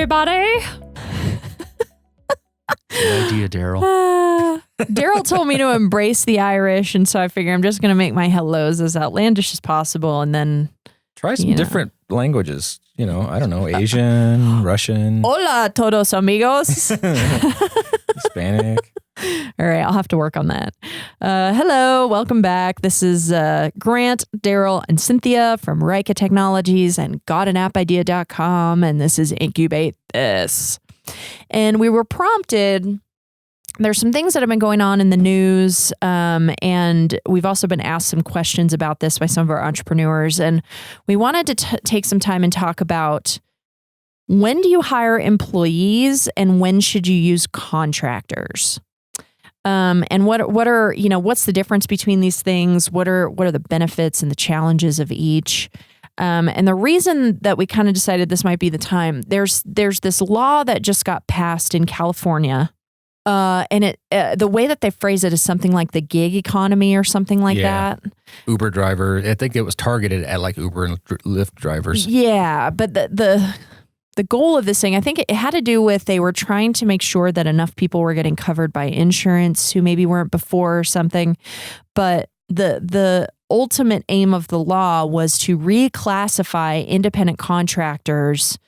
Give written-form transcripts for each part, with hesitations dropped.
everybody. Good idea, Daryl. Daryl told me to embrace the Irish, and so I figure I'm just going to make my hellos as outlandish as possible, and then try some different languages. You know, I don't know, Asian, Russian. Hola, todos amigos. Hispanic. All right, I'll have to work on that. Hello, welcome back. This is Grant, Daryl, and Cynthia from Raika Technologies and GotAnAppIdea.com, and this is Incubate This. And we were prompted. There's some things that have been going on in the news, and we've also been asked some questions about this by some of our entrepreneurs. And we wanted to take some time and talk about, when do you hire employees and when should you use contractors? And what are, what's the difference between these things? What are the benefits and the challenges of each? And the reason that we kind of decided this might be the time, there's this law that just got passed in California. And the way that they phrase it is something like the gig economy or something like that. Uber driver. I think it was targeted at like Uber and Lyft drivers. Yeah, but the goal of this thing, I think it had to do with, they were trying to make sure that enough people were getting covered by insurance who maybe weren't before or something. But the ultimate aim of the law was to reclassify independent contractors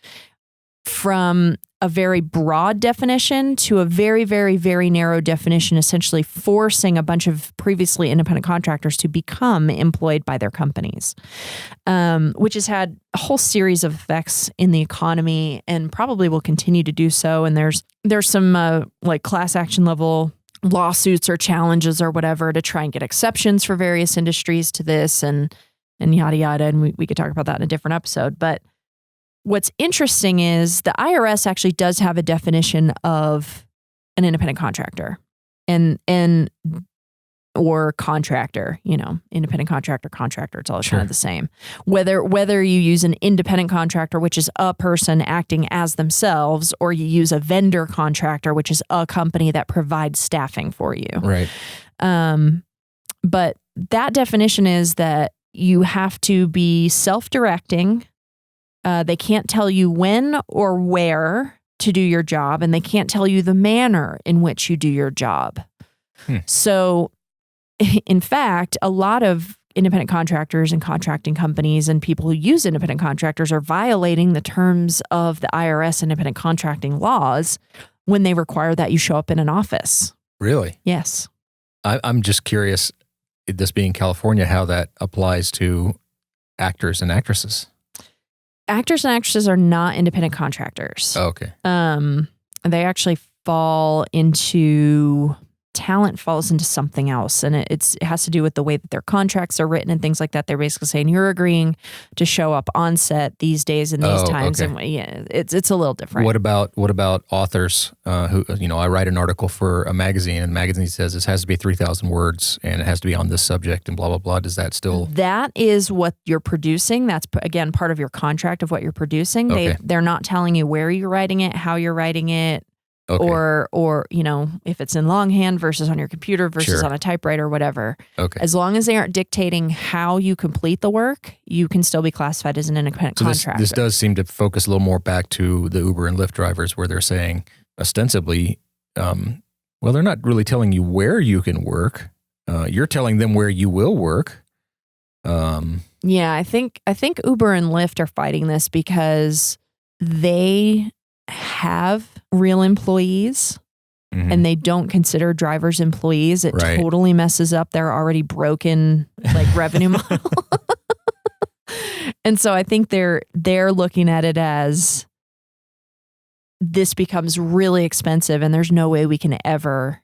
from a very broad definition to a very, very, very narrow definition, essentially forcing a bunch of previously independent contractors to become employed by their companies, which has had a whole series of effects in the economy and probably will continue to do so. And there's some like class action level lawsuits or challenges or whatever to try and get exceptions for various industries to this and yada, yada. And we could talk about that in a different episode. But what's interesting is the IRS actually does have a definition of an independent contractor or contractor, independent contractor, it's all kind of the same. Whether you use an independent contractor, which is a person acting as themselves, or you use a vendor contractor, which is a company that provides staffing for you. Right. But that definition is that you have to be self-directing. They can't tell you when or where to do your job, and they can't tell you the manner in which you do your job. So, in fact, a lot of independent contractors and contracting companies and people who use independent contractors are violating the terms of the IRS independent contracting laws when they require that you show up in an office. Really? Yes. I'm just curious, this being California, how that applies to actors and actresses. Actors and actresses are not independent contractors. Oh, okay. They actually talent falls into something else. And it has to do with the way that their contracts are written and things like that. They're basically saying you're agreeing to show up on set these days and these times. Okay. And it's a little different. What about authors who, I write an article for a magazine and the magazine says this has to be 3,000 words and it has to be on this subject and blah, blah, blah. Does that still? That is what you're producing. That's, again, part of your contract of what you're producing. Okay. They're not telling you where you're writing it, how you're writing it. Okay. Or if it's in longhand versus on your computer versus on a typewriter, whatever. Okay. As long as they aren't dictating how you complete the work, you can still be classified as an independent contractor. This does seem to focus a little more back to the Uber and Lyft drivers, where they're saying ostensibly, they're not really telling you where you can work. You're telling them where you will work. Yeah, I think Uber and Lyft are fighting this because they have real employees and they don't consider drivers employees. It totally messes up their already broken revenue model. And so I think they're looking at it as this becomes really expensive and there's no way we can ever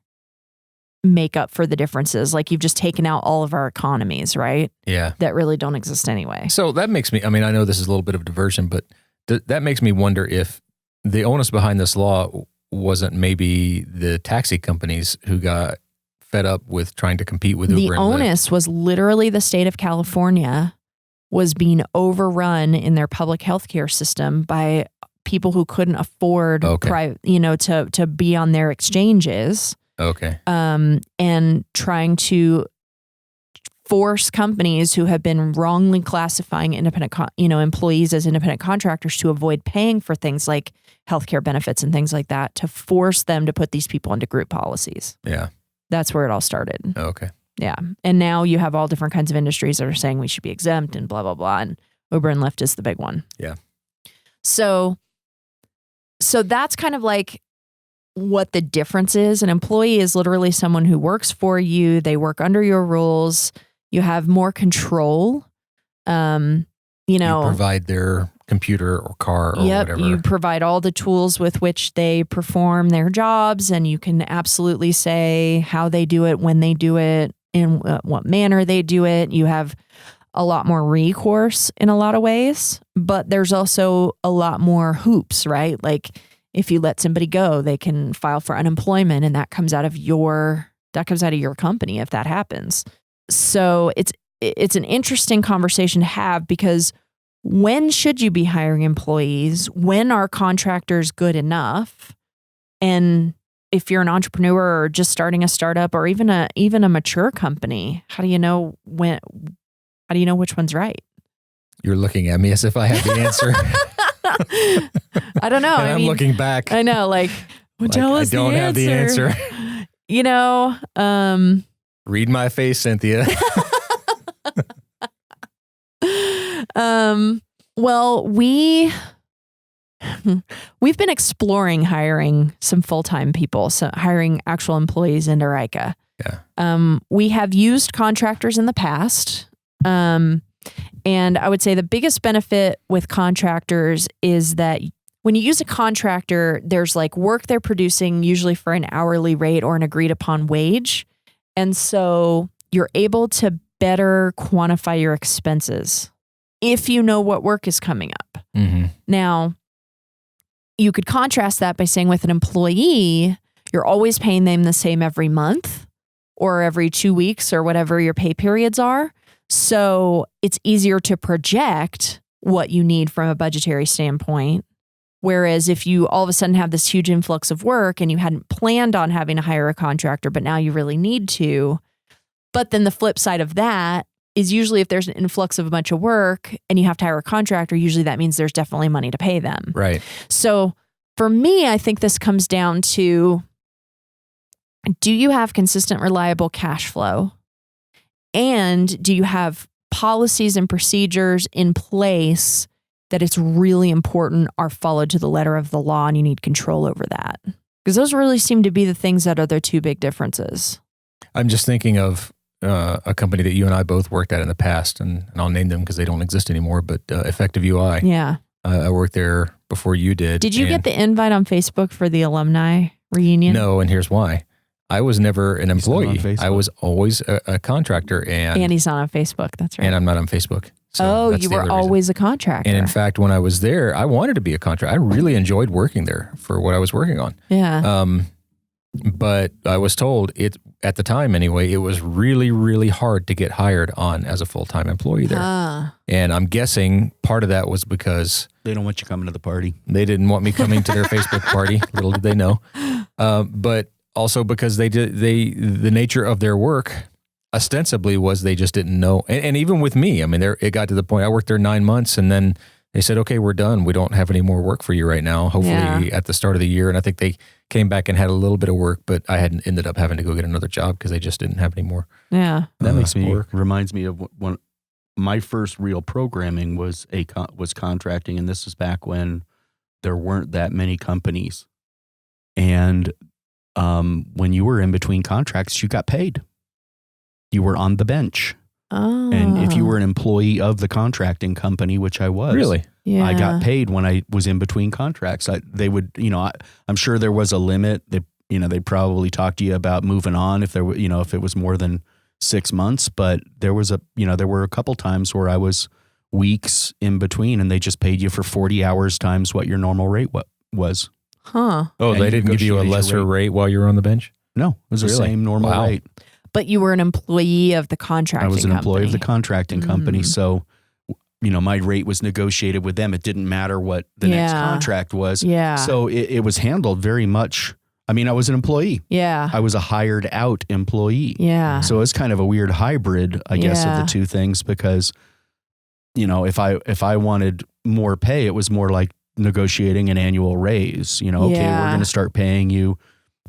make up for the differences. Like, you've just taken out all of our economies, right? Yeah. That really don't exist anyway. So that makes me, I know this is a little bit of a diversion, but that makes me wonder if the onus behind this law wasn't maybe the taxi companies who got fed up with trying to compete with Uber and Lyft. The onus was literally the state of California was being overrun in their public health care system by people who couldn't afford to be on their exchanges. Okay. And trying to force companies who have been wrongly classifying independent, employees as independent contractors to avoid paying for things like healthcare benefits and things like that, to force them to put these people into group policies. Yeah. That's where it all started. Oh, okay. Yeah. And now you have all different kinds of industries that are saying we should be exempt and blah, blah, blah. And Uber and Lyft is the big one. Yeah. So that's kind of like what the difference is. An employee is literally someone who works for you. They work under your rules. You have more control. You provide their computer or car or whatever. You provide all the tools with which they perform their jobs, and you can absolutely say how they do it, when they do it, in what manner they do it. You have a lot more recourse in a lot of ways, but there's also a lot more hoops, right? Like if you let somebody go, they can file for unemployment, and that comes out of your company if that happens. So it's an interesting conversation to have, because when should you be hiring employees? When are contractors good enough? And if you're an entrepreneur or just starting a startup or even a mature company, how do you know which one's right? You're looking at me as if I have the answer. I don't know. And I'm looking back. I know, tell us I don't have the answer. Read my face, Cynthia. Well, we've been exploring hiring some full-time people, so hiring actual employees into Raika. Yeah. We have used contractors in the past. And I would say the biggest benefit with contractors is that when you use a contractor, there's like work they're producing usually for an hourly rate or an agreed upon wage. And so you're able to better quantify your expenses if you know what work is coming up. Mm-hmm. Now, you could contrast that by saying with an employee, you're always paying them the same every month or every 2 weeks or whatever your pay periods are. So it's easier to project what you need from a budgetary standpoint. Whereas if you all of a sudden have this huge influx of work and you hadn't planned on having to hire a contractor, but now you really need to. But then the flip side of that is usually if there's an influx of a bunch of work and you have to hire a contractor, usually that means there's definitely money to pay them. Right. So for me, I think this comes down to, do you have consistent, reliable cash flow? And do you have policies and procedures in place that it's really important are followed to the letter of the law and you need control over that? Because those really seem to be the things that are the two big differences. I'm just thinking of a company that you and I both worked at in the past, and I'll name them because they don't exist anymore, but Effective UI. Yeah. I worked there before you did. Did you get the invite on Facebook for the alumni reunion? No, and here's why. I was never an employee. I was always a contractor. And he's not on Facebook. That's right. And I'm not on Facebook. So you were always a contractor. And in fact, when I was there, I wanted to be a contractor. I really enjoyed working there for what I was working on. Yeah. But I was told at the time anyway, it was really, really hard to get hired on as a full-time employee there. And I'm guessing part of that was because they don't want you coming to the party. They didn't want me coming to their Facebook party. Little did they know. But also because the nature of their work ostensibly was they just didn't know. And even with me, I mean, it got to the point I worked there 9 months and then they said, okay, we're done. We don't have any more work for you right now. Hopefully at the start of the year. And I think they came back and had a little bit of work, but I hadn't ended up having to go get another job because they just didn't have any more. Yeah. That reminds me of when my first real programming was contracting. And this was back when there weren't that many companies. And when you were in between contracts, you got paid. You were on the bench. Oh. And if you were an employee of the contracting company, which I was, really, yeah. I got paid when I was in between contracts. They would, I'm sure there was a limit. They'd probably talk to you about moving on if there were, if it was more than 6 months. But there was there were a couple times where I was weeks in between, and they just paid you for 40 hours times what your normal rate was. Huh? Oh, they didn't give you a lesser rate while you were on the bench? No, it was the same normal rate. But you were an employee of the contracting company. I was an employee of the contracting company. So, my rate was negotiated with them. It didn't matter what the next contract was. Yeah. So it was handled very much I mean, I was an employee. Yeah. I was a hired out employee. Yeah. So it's kind of a weird hybrid, I guess, of the two things, because, you know, if I wanted more pay, it was more like negotiating an annual raise. You know, okay, we're going to start paying you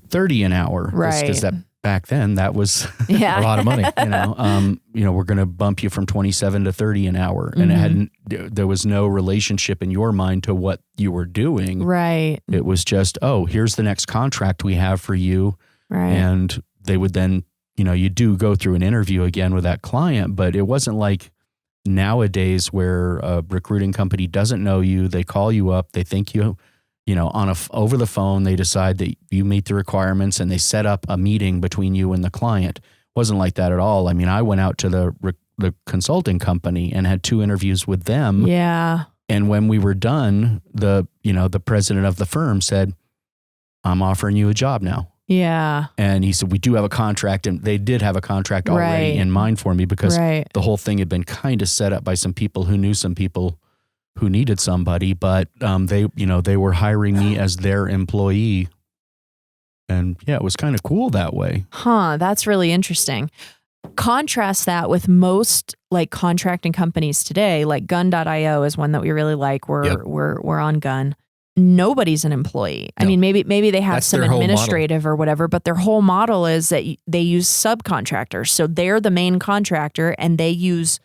$30 an hour. Right. Because that back then that was a lot of money. You know, we're going to bump you from 27 to 30 an hour. And there was no relationship in your mind to what you were doing. Right. It was just, oh, here's the next contract we have for you. Right. And they would then, you know, you do go through an interview again with that client, but it wasn't like nowadays where a recruiting company doesn't know you. They call you up. They think you know, over the phone, they decide that you meet the requirements and they set up a meeting between you and the client. It wasn't like that at all. I mean, I went out to the consulting company and had 2 interviews with them. Yeah. And when we were done, the president of the firm said, I'm offering you a job now. Yeah. And he said, we do have a contract, and they did have a contract already in mind for me, because the whole thing had been kind of set up by some people who knew some people who needed somebody, but they were hiring me as their employee. And yeah, it was kind of cool that way. Huh, that's really interesting. Contrast that with most like contracting companies today, like gun.io is one that we really like. We're on Gun. Nobody's an employee. No. I mean, maybe they have some administrative or whatever, but their whole model is that they use subcontractors. So they're the main contractor and they use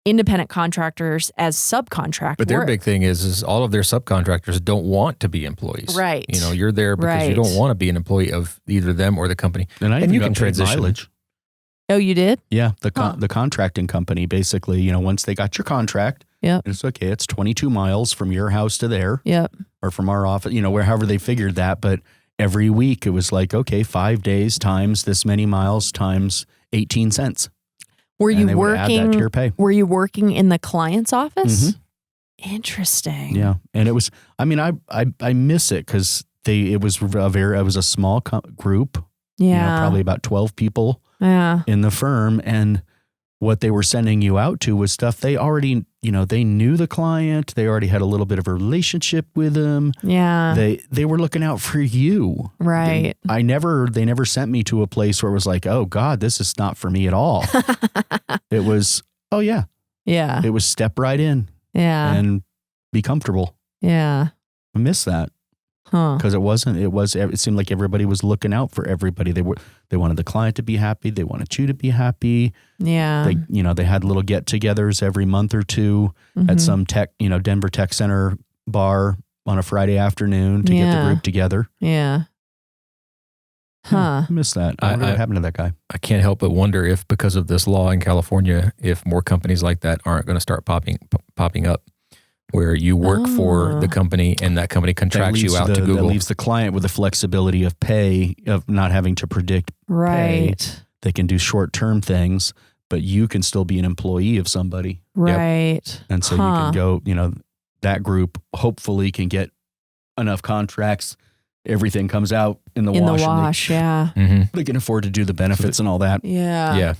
independent contractors as subcontract But their work. big thing is all of their subcontractors don't want to be employees. Right. You know, you're there because you don't want to be an employee of either them or the company. And you can transition. Mileage. Oh, you did? Yeah. The contracting company, basically, you know, once they got your contract, it's okay. It's 22 miles from your house to there. Yep. Or from our office, you know, wherever they figured that. But every week it was like, okay, 5 days times this many miles times 18 cents. Were you working? Add that to your pay. Were you working in the client's office? Mm-hmm. Interesting. Yeah, and it was. I mean, I miss it because it was a small group. Yeah, you know, probably about 12 people. Yeah. In the firm, and what they were sending you out to was stuff they already, you know, they knew the client. They already had a little bit of a relationship with them. Yeah. They were looking out for you. Right. They never sent me to a place where it was like, oh God, this is not for me at all. It was, oh yeah. Yeah. It was step right in. Yeah. And be comfortable. Yeah. I miss that. Huh. Because it seemed like everybody was looking out for everybody. They wanted the client to be happy. They wanted you to be happy. Yeah. They had little get-togethers every month or two at some Denver Tech Center bar on a Friday afternoon to get the group together. Yeah. Huh. I miss that. I wonder what happened to that guy. I can't help but wonder if, because of this law in California, if more companies like that aren't going to start popping up, where you work for the company and that company contracts you out to Google. That leaves the client with the flexibility of pay, of not having to predict pay. They can do short-term things, but you can still be an employee of somebody. Right. Yep. And so you can go, that group hopefully can get enough contracts. Everything comes out in the wash. They can afford to do the benefits and all that. Yeah. Yeah.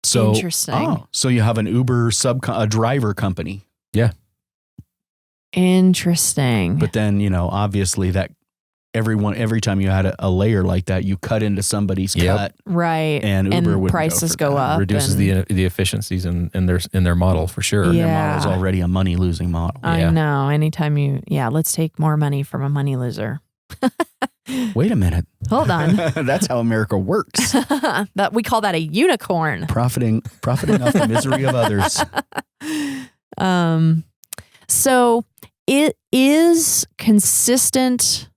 So interesting. So you have an Uber a driver company. Yeah. Interesting. But then, obviously that every time you had a layer like that, you cut into somebody's cut. Right. And Uber would prices go up. Reduces the efficiencies in their model for sure. Yeah. Their model is already a money losing model. I know. Anytime let's take more money from a money loser. Wait a minute. Hold on. That's how America works. That we call that a unicorn. Profiting off the misery of others. So it is consistent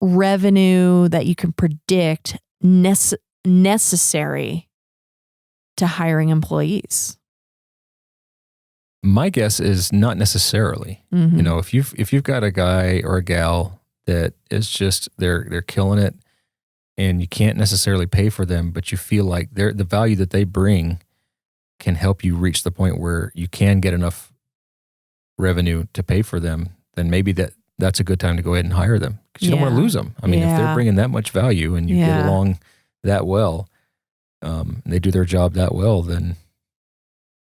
revenue that you can predict necessary to hiring employees. My guess is not necessarily. Mm-hmm. If you've got a guy or a gal that is just they're killing it, and you can't necessarily pay for them, but you feel like the value that they bring can help you reach the point where you can get enough revenue to pay for them, then maybe that's a good time to go ahead and hire them, because you don't want to lose them. I mean, if they're bringing that much value and you get along that well, they do their job that well, then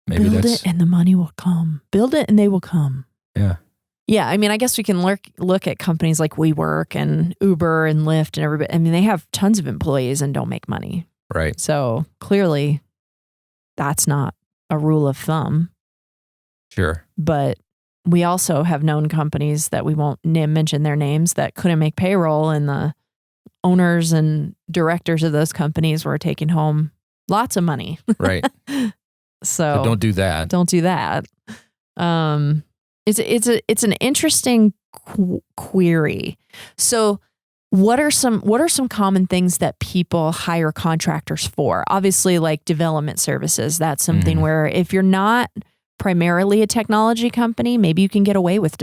maybe Build it and the money will come. Build it and they will come. Yeah. Yeah, I mean, I guess we can look at companies like WeWork and Uber and Lyft and everybody. I mean, they have tons of employees and don't make money. Right. So clearly, that's not a rule of thumb. Sure. But we also have known companies that we won't mention their names that couldn't make payroll, and the owners and directors of those companies were taking home lots of money. Right. So don't do that. Don't do that. It's an interesting query. So what are some common things that people hire contractors for? Obviously, like development services. That's something where if you're not primarily a technology company, maybe you can get away with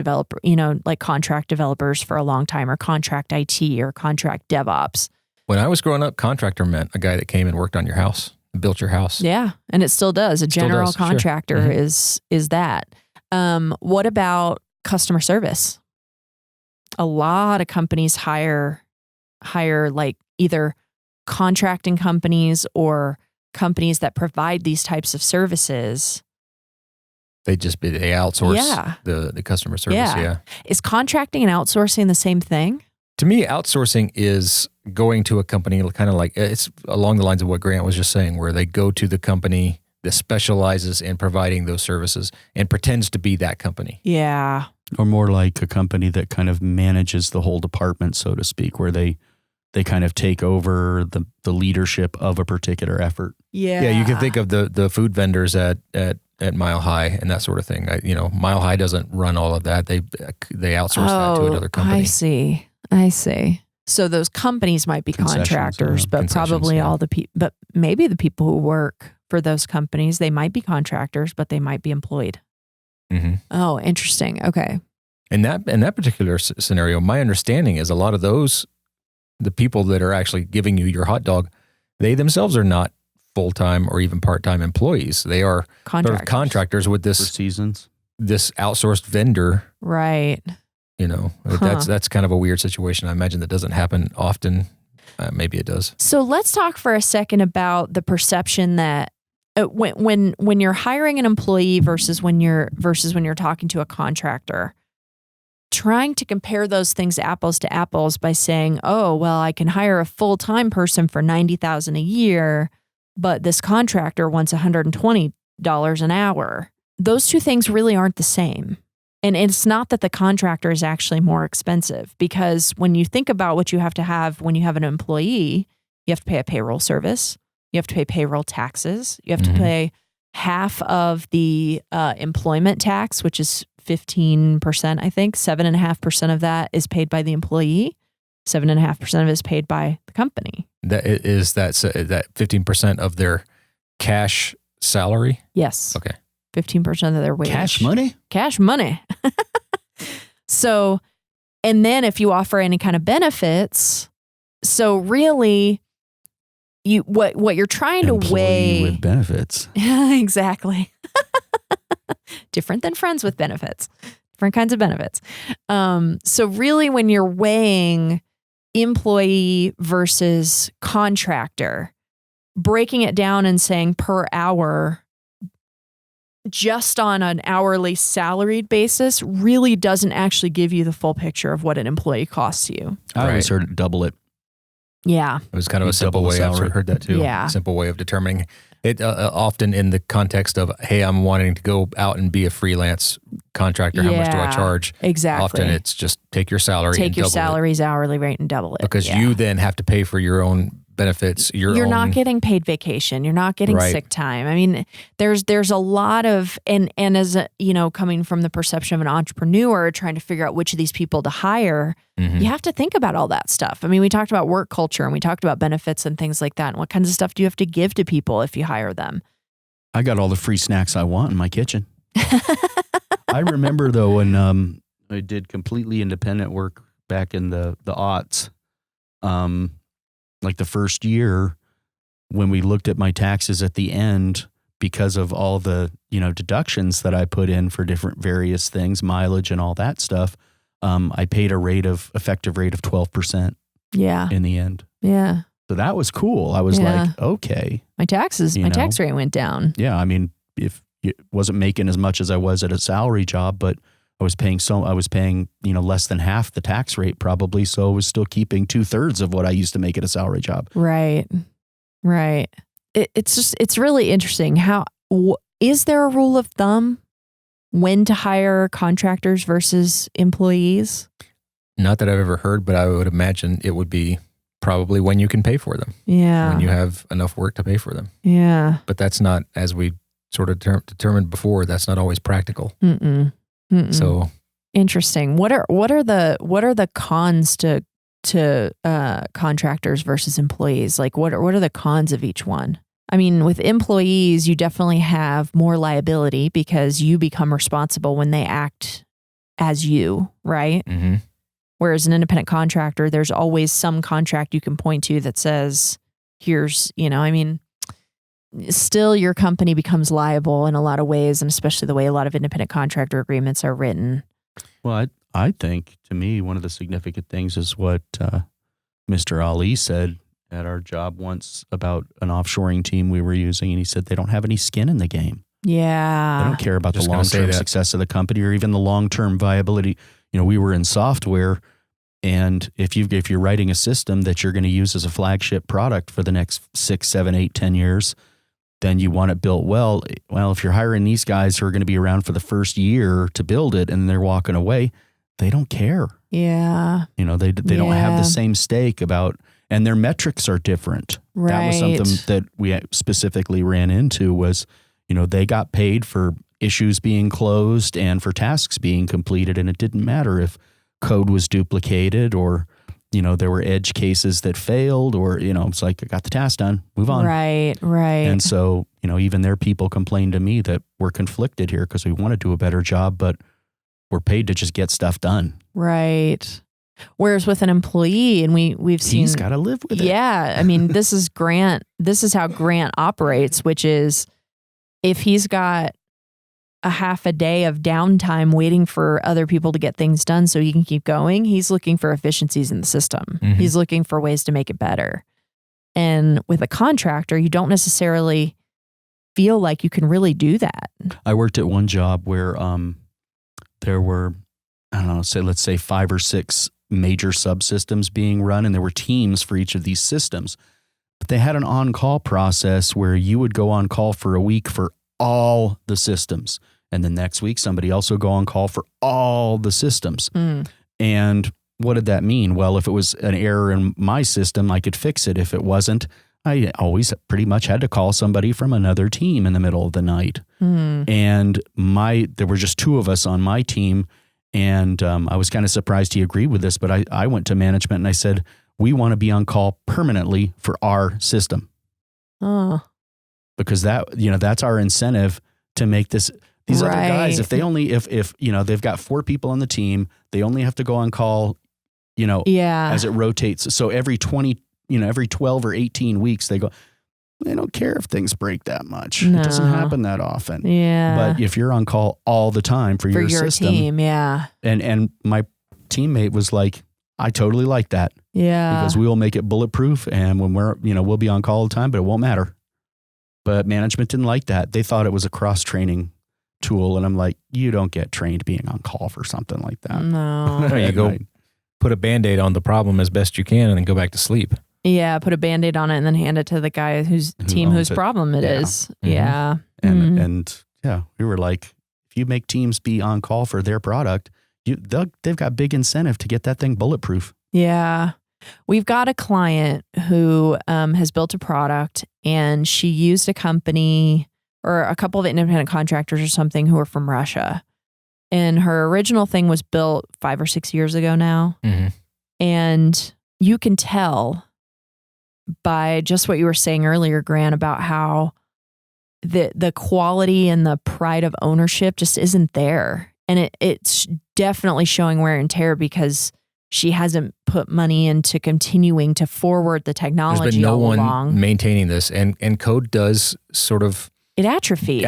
like contract developers for a long time, or contract IT, or contract DevOps. When I was growing up, contractor meant a guy that came and worked on your house, built your house. Yeah, and it still does. A general contractor is that. What about customer service? A lot of companies hire like either contracting companies or companies that provide these types of services. They outsource the customer service. Yeah. Is contracting and outsourcing the same thing? To me, outsourcing is going to a company, kind of like, it's along the lines of what Grant was just saying, where they go to the company that specializes in providing those services and pretends to be that company. Yeah. Or more like a company that kind of manages the whole department, so to speak, where they kind of take over the leadership of a particular effort. Yeah. Yeah, you can think of the food vendors at Mile High and that sort of thing. Mile High doesn't run all of that. They outsource that to another company. I see. So those companies might be contractors, but probably but maybe the people who work for those companies, they might be contractors, but they might be employed. Mm-hmm. Oh, interesting. Okay. In that particular scenario, my understanding is a lot of the people that are actually giving you your hot dog, they themselves are not full-time or even part-time employees. They are contractors with this outsourced vendor. Right. That's kind of a weird situation. I imagine that doesn't happen often. Maybe it does. So let's talk for a second about the perception that when you're hiring an employee versus when you're talking to a contractor, trying to compare those things apples to apples by saying, oh, well, I can hire a full-time person for $90,000 a year, but this contractor wants $120 an hour. Those two things really aren't the same. And it's not that the contractor is actually more expensive, because when you think about what you have to have when you have an employee, you have to pay a payroll service, you have to pay payroll taxes, you have to pay half of the employment tax, which is 15%, I think. 7.5% of that is paid by the employee. 7.5% of it is paid by the company. That 15% of their cash salary? Yes. Okay. 15% of their wage. Cash money? Cash money. So, and then if you offer any kind of benefits, so really, what you're trying to weigh with benefits. Exactly. Different than friends with benefits. Different kinds of benefits. So really, when you're weighing employee versus contractor, breaking it down and saying per hour, just on an hourly salaried basis, really doesn't actually give you the full picture of what an employee costs you. I always heard it double it. Yeah. It was kind of a simple way. I've heard that too. Yeah. Simple way of determining it, often in the context of, hey, I'm wanting to go out and be a freelance contractor. How much do I charge? Exactly. Often it's just take your salary. Take your salary's hourly rate and double it. Because you then have to pay for your own benefits. You're not getting paid vacation. You're not getting sick time. I mean, there's a lot of, and as a, coming from the perception of an entrepreneur trying to figure out which of these people to hire, you have to think about all that stuff. I mean, we talked about work culture and we talked about benefits and things like that. And what kinds of stuff do you have to give to people if you hire them? I got all the free snacks I want in my kitchen. I remember though, when I did completely independent work back in the aughts, like the first year when we looked at my taxes at the end, because of all the, deductions that I put in for different various things, mileage and all that stuff, I paid effective rate of 12%. Yeah. In the end. Yeah. So that was cool. I was like, okay. My tax rate went down. Yeah. I mean, if it wasn't making as much as I was at a salary job, but I was paying, less than half the tax rate probably. So I was still keeping 2/3 of what I used to make at a salary job. Right. Right. It's really interesting. Is there a rule of thumb when to hire contractors versus employees? Not that I've ever heard, but I would imagine it would be probably when you can pay for them. Yeah. When you have enough work to pay for them. Yeah. But that's not, as we sort of determined before, that's not always practical. So interesting. What are the cons to contractors versus employees? Like what are the cons of each one? I mean, with employees, you definitely have more liability because you become responsible when they act as you, right? Mm-hmm. Whereas an independent contractor, there's always some contract you can point to that says, here's, still your company becomes liable in a lot of ways, and especially the way a lot of independent contractor agreements are written. Well, I think, to me, one of the significant things is what Mr. Ali said at our job once about an offshoring team we were using, and he said they don't have any skin in the game. Yeah. They don't care about the long-term success of the company or even the long-term viability. We were in software, and if you're writing a system that you're going to use as a flagship product for the next 6, 7, 8, 10 years, then you want it built well. Well, if you're hiring these guys who are going to be around for the first year to build it and they're walking away, they don't care. Yeah. They don't have the same stake about, and their metrics are different. Right. That was something that we specifically ran into was, they got paid for issues being closed and for tasks being completed. And it didn't matter if code was duplicated or, there were edge cases that failed or, it's like, I got the task done, move on. Right. And so, even their people complained to me that we're conflicted here because we want to do a better job, but we're paid to just get stuff done. Right. Whereas with an employee, and we've seen, he's got to live with it. Yeah. I mean, this is how Grant operates, which is if he's got a half a day of downtime waiting for other people to get things done so he can keep going, he's looking for efficiencies in the system. Mm-hmm. He's looking for ways to make it better. And with a contractor, you don't necessarily feel like you can really do that. I worked at one job where there were, let's say 5 or 6 major subsystems being run, and there were teams for each of these systems. But they had an on-call process where you would go on call for a week for all the systems. And the next week, somebody else would go on call for all the systems. And what did that mean? Well, if it was an error in my system, I could fix it. If it wasn't, I always pretty much had to call somebody from another team in the middle of the night. And there were just 2 of us on my team. And I was kind of surprised he agreed with this, but I went to management and I said, we want to be on call permanently for our system. Because that's our incentive to make this. These other guys, if they've got 4 people on the team, they only have to go on call, as it rotates. So every 12 or 18 weeks, they don't care if things break that much. No. It doesn't happen that often. Yeah. But if you're on call all the time for your system, team, yeah. And my teammate was like, I totally like that. Yeah. Because we will make it bulletproof, and when we'll be on call all the time, but it won't matter. But management didn't like that. They thought it was a cross-training tool. And I'm like, you don't get trained being on call for something like that. No. You go put a Band-Aid on the problem as best you can and then go back to sleep. Yeah, put a Band-Aid on it and then hand it to the guy whose problem it is. Mm-hmm. Yeah. And we were like, if you make teams be on call for their product, they've got big incentive to get that thing bulletproof. Yeah. We've got a client who has built a product, and she used a company or a couple of independent contractors or something who are from Russia. And her original thing was built 5 or 6 years ago now. Mm-hmm. And you can tell by just what you were saying earlier, Grant, about how the quality and the pride of ownership just isn't there. And it's definitely showing wear and tear because she hasn't put money into continuing to forward the technology. There's been no one along. Maintaining this, and code does sort of it atrophies.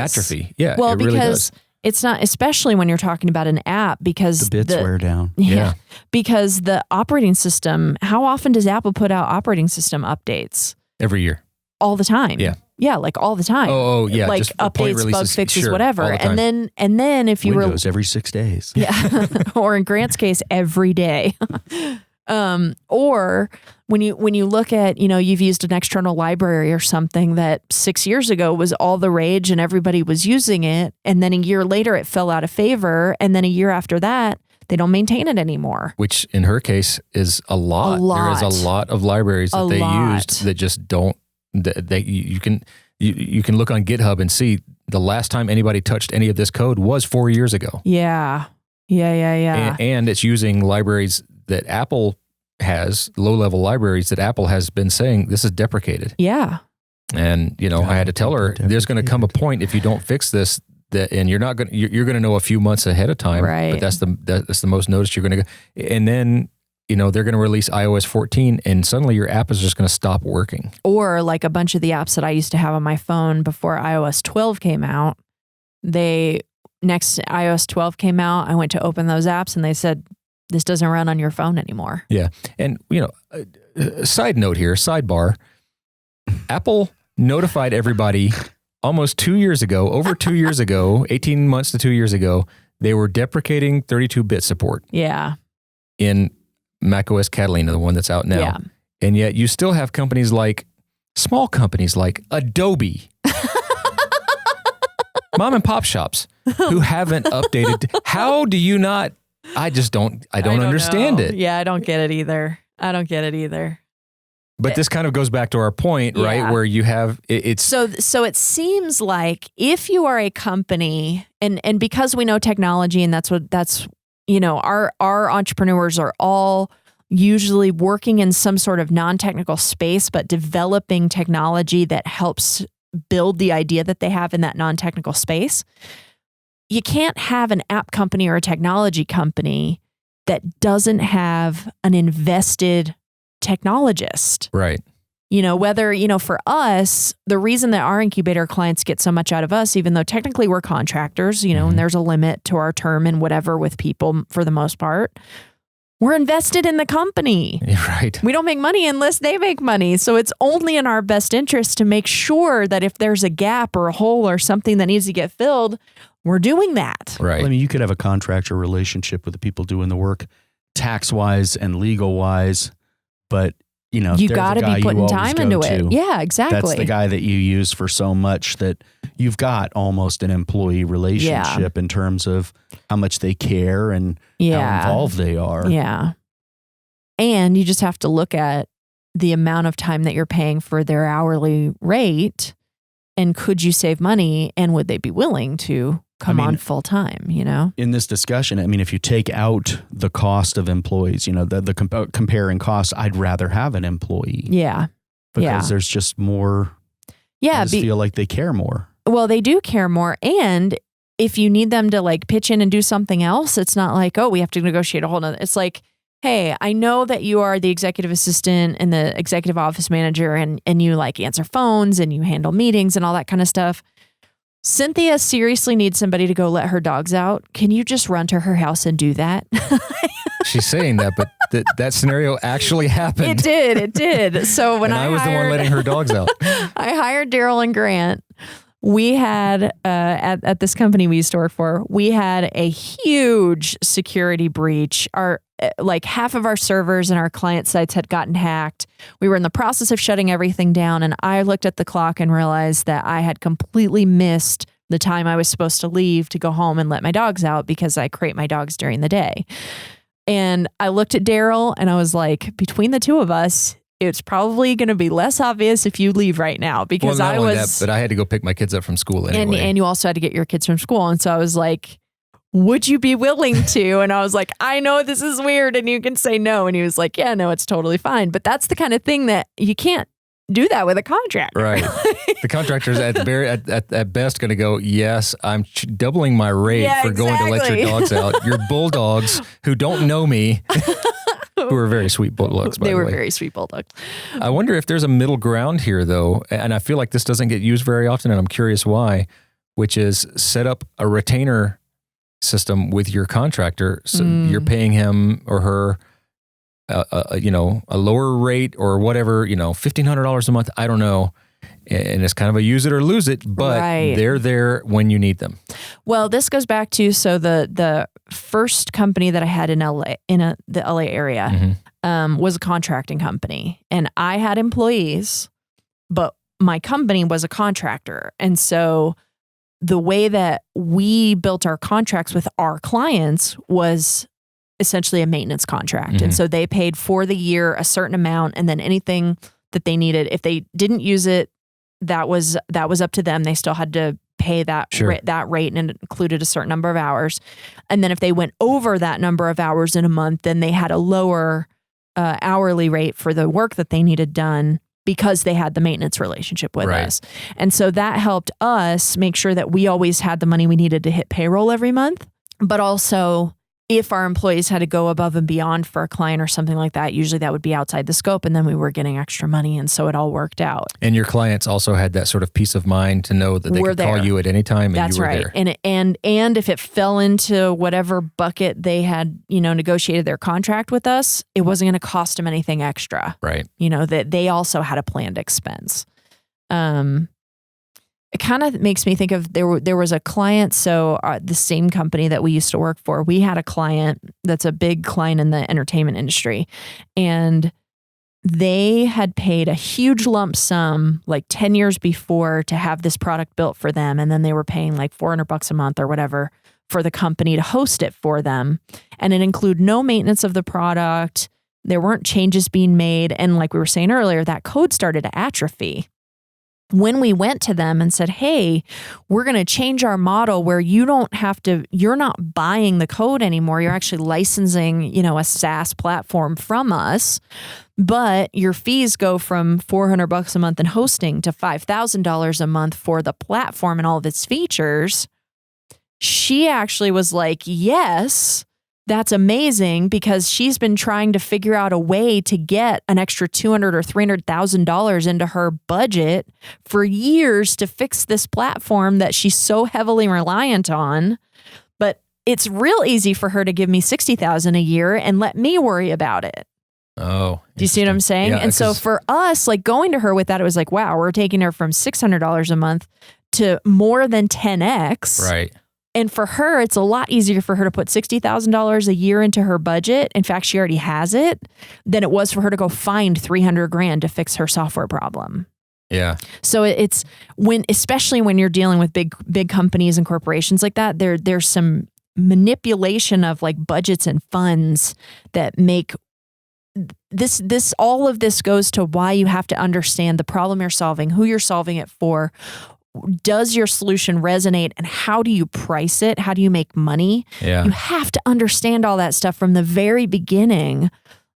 Yeah. Well, it really because does. It's not, especially when you're talking about an app, because the bits wear down. Yeah. Because the operating system, how often does Apple put out operating system updates? Every year. All the time. Yeah. Yeah, like all the time. Oh, yeah. Like just point updates, bug releases, fixes, sure, whatever. all the time. And then if you Windows every 6 days. yeah, or in Grant's case, every day. Or when you look at, you've used an external library or something that 6 years ago was all the rage and everybody was using it. And then a year later it fell out of favor. And then a year after that, they don't maintain it anymore. Which in her case is a lot. There is a lot of libraries that they used that just don't, you can look on GitHub and see the last time anybody touched any of this code was 4 years ago. Yeah. And it's using libraries that Apple has, low-level libraries that Apple has been saying this is deprecated. Yeah. And, I had to tell her there's going to come a point if you don't fix this and you're going to know a few months ahead of time. Right. But that's the most notice you're going to go. And then, they're going to release iOS 14 and suddenly your app is just going to stop working. Or like a bunch of the apps that I used to have on my phone before iOS 12 came out, next iOS 12 came out, I went to open those apps and they said, this doesn't run on your phone anymore. Yeah. And, side note here, sidebar, Apple notified everybody almost 2 years ago, over 2 years ago, 18 months to 2 years ago, they were deprecating 32-bit support. Yeah. In macOS Catalina, the one that's out now. Yeah. And yet you still have small companies like Adobe, mom and pop shops who haven't updated. How do you not? I don't understand it. Yeah, I don't get it either. But this kind of goes back to our point, right? Where you have it's so it seems like if you are a company and because we know technology and that's our entrepreneurs are all usually working in some sort of non-technical space, but developing technology that helps build the idea that they have in that non-technical space. You can't have an app company or a technology company that doesn't have an invested technologist. Right. Whether, for us, the reason that our incubator clients get so much out of us, even though technically we're contractors, and there's a limit to our term and whatever with people for the most part, we're invested in the company. Right. We don't make money unless they make money. So it's only in our best interest to make sure that if there's a gap or a hole or something that needs to get filled, we're doing that. Right. Well, I mean, you could have a contractor relationship with the people doing the work, tax-wise and legal-wise, but you got to be putting time into it. Yeah, exactly. That's the guy that you use for so much that you've got almost an employee relationship in terms of how much they care and how involved they are. Yeah. And you just have to look at the amount of time that you're paying for their hourly rate and could you save money and would they be willing to come on full time, In this discussion, I mean, if you take out the cost of employees, the comparing costs, I'd rather have an employee. Yeah. Because there's just more. Yeah. I just feel like they care more. Well, they do care more. And if you need them to pitch in and do something else, it's not like, oh, we have to negotiate a whole nother. It's like, hey, I know that you are the executive assistant and the executive office manager and you answer phones and you handle meetings and all that kind of stuff. Cynthia seriously needs somebody to go let her dogs out. Can you just run to her house and do that? She's saying that, but that scenario actually happened. It did. So when I was the one letting her dogs out. I hired Daryl and Grant. We had, at this company we used to work for, we had a huge security breach. Half of our servers and our client sites had gotten hacked. We were in the process of shutting everything down. And I looked at the clock and realized that I had completely missed the time I was supposed to leave to go home and let my dogs out because I crate my dogs during the day. And I looked at Daryl and I was like, between the two of us, it's probably going to be less obvious if you leave right now because but I had to go pick my kids up from school anyway. And you also had to get your kids from school. And so I was like, would you be willing to? And I was like, I know this is weird and you can say no. And he was like, yeah, no, it's totally fine. But that's the kind of thing that you can't do that with a contractor. Right. The contractor's at best going to go, yes, I'm doubling my rate for going to let your dogs out. Your bulldogs who don't know me, who are very sweet bulldogs, by the way. They were very sweet bulldogs. I wonder if there's a middle ground here, though. And I feel like this doesn't get used very often, and I'm curious why, which is set up a retainer system with your contractor. So you're paying him or her a lower rate or whatever, $1,500 a month. I don't know. And it's kind of a use it or lose it, but they're there when you need them. Well, this goes back to, so the first company that I had in LA, the LA area, was a contracting company, and I had employees, but my company was a contractor. And so the way that we built our contracts with our clients was essentially a maintenance contract. And so they paid for the year a certain amount, and then anything that they needed, if they didn't use it, that was up to them. They still had to pay that that rate, and it included a certain number of hours. And then if they went over that number of hours in a month, then they had a lower hourly rate for the work that they needed done, because they had the maintenance relationship with us. And so that helped us make sure that we always had the money we needed to hit payroll every month. But also, if our employees had to go above and beyond for a client or something like that, usually that would be outside the scope, and then we were getting extra money, and so it all worked out. And your clients also had that sort of peace of mind to know that they could call you at any time, and you were there. And if it fell into whatever bucket they had, negotiated their contract with us, it wasn't going to cost them anything extra. Right. That they also had a planned expense. It kind of makes me think of, there was a client. So the same company that we used to work for, we had a client that's a big client in the entertainment industry, and they had paid a huge lump sum like 10 years before to have this product built for them. And then they were paying like $400 a month or whatever for the company to host it for them. And it included no maintenance of the product. There weren't changes being made. And like we were saying earlier, that code started to atrophy. When we went to them and said, hey, we're going to change our model where you're not buying the code anymore. You're actually licensing, a SaaS platform from us, but your fees go from $400 a month in hosting to $5,000 a month for the platform and all of its features. She actually was like, yes, that's amazing, because she's been trying to figure out a way to get an extra $200,000 or $300,000 into her budget for years to fix this platform that she's so heavily reliant on. But it's real easy for her to give me $60,000 a year and let me worry about it. Oh, do you see what I'm saying? Yeah, and so for us, like going to her with that, it was like, wow, we're taking her from $600 a month to more than 10x. Right. And for her, it's a lot easier for her to put $60,000 a year into her budget. In fact, she already has it, than it was for her to go find $300,000 to fix her software problem. Yeah. So it's especially when you're dealing with big companies and corporations like that, there's some manipulation of like budgets and funds that make this all of this goes to why you have to understand the problem you're solving, who you're solving it for. Does your solution resonate, and how do you price it? How do you make money? Yeah. You have to understand all that stuff from the very beginning.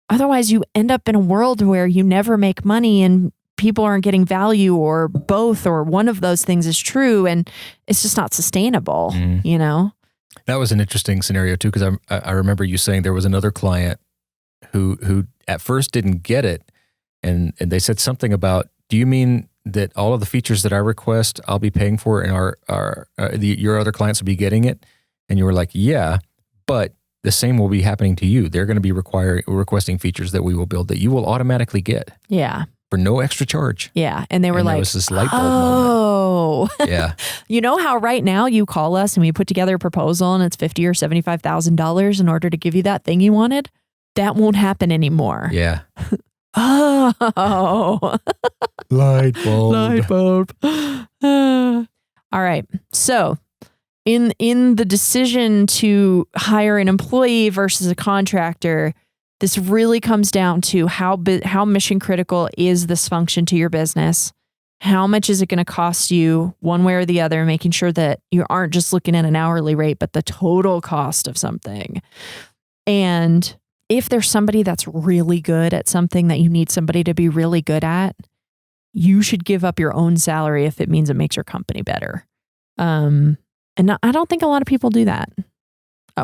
Otherwise, you end up in a world where you never make money and people aren't getting value, or both, or one of those things is true, and it's just not sustainable, That was an interesting scenario too, because I remember you saying there was another client who at first didn't get it, and they said something about, do you mean that all of the features that I request, I'll be paying for, and your other clients will be getting it? And you were like, yeah, but the same will be happening to you. They're going to be requesting features that we will build that you will automatically get. Yeah. For no extra charge. Yeah. And they were like, there was this light bulb moment. Yeah. You know how right now you call us and we put together a proposal and it's $50,000 or $75,000 in order to give you that thing you wanted? That won't happen anymore. Yeah. Oh. Light bulb. Light bulb. All right. So in the decision to hire an employee versus a contractor, this really comes down to how mission critical is this function to your business? How much is it going to cost you one way or the other, making sure that you aren't just looking at an hourly rate, but the total cost of something. And if there's somebody that's really good at something that you need somebody to be really good at, you should give up your own salary if it means it makes your company better. And I don't think a lot of people do that.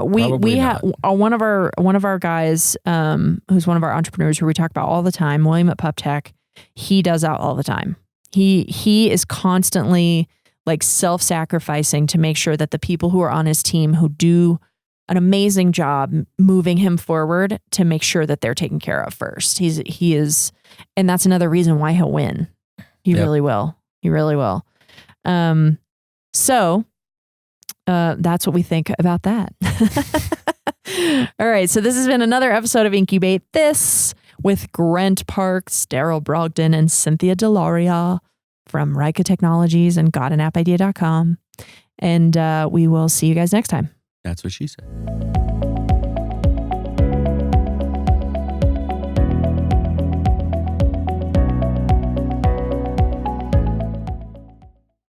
We have one of our guys, who's one of our entrepreneurs who we talk about all the time, William at PupTech. He does that all the time. He is constantly like self-sacrificing to make sure that the people who are on his team who do an amazing job moving him forward, to make sure that they're taken care of first. He is, and that's another reason why he'll win. He Yep. really will. He really will. So that's what we think about that. All right. So this has been another episode of Incubate This with Grant Parks, Daryl Brogdon, and Cynthia Deloria from Raika Technologies and GotAnAppIdea.com. And we will see you guys next time. That's what she said.